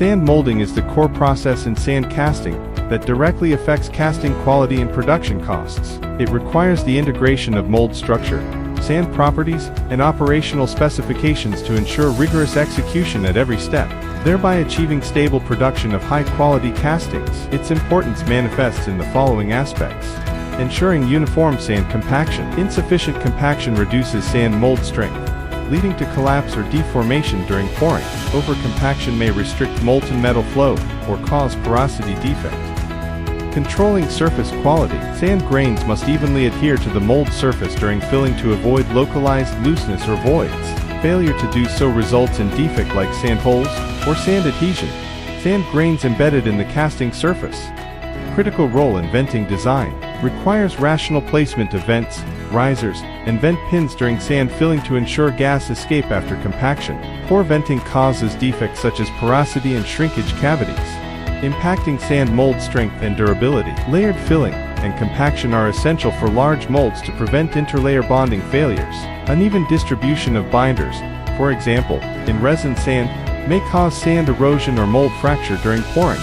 Sand molding is the core process in sand casting that directly affects casting quality and production costs. It requires the integration of mold structure, sand properties, and operational specifications to ensure rigorous execution at every step, thereby achieving stable production of high-quality castings. Its importance manifests in the following aspects. Ensuring uniform sand compaction. Insufficient compaction reduces sand mold strength, leading to collapse or deformation during pouring. Overcompaction may restrict molten metal flow or cause porosity defect. Controlling surface quality. Sand grains must evenly adhere to the mold surface during filling to avoid localized looseness or voids. Failure to do so results in defect like sand holes or sand adhesion. Sand grains embedded in the casting surface. Critical role in venting design. Requires rational placement of vents, risers, and vent pins during sand filling to ensure gas escape after compaction. Poor venting causes defects such as porosity and shrinkage cavities, impacting sand mold strength and durability. Layered filling and compaction are essential for large molds to prevent interlayer bonding failures. Uneven distribution of binders, for example, in resin sand, may cause sand erosion or mold fracture during pouring.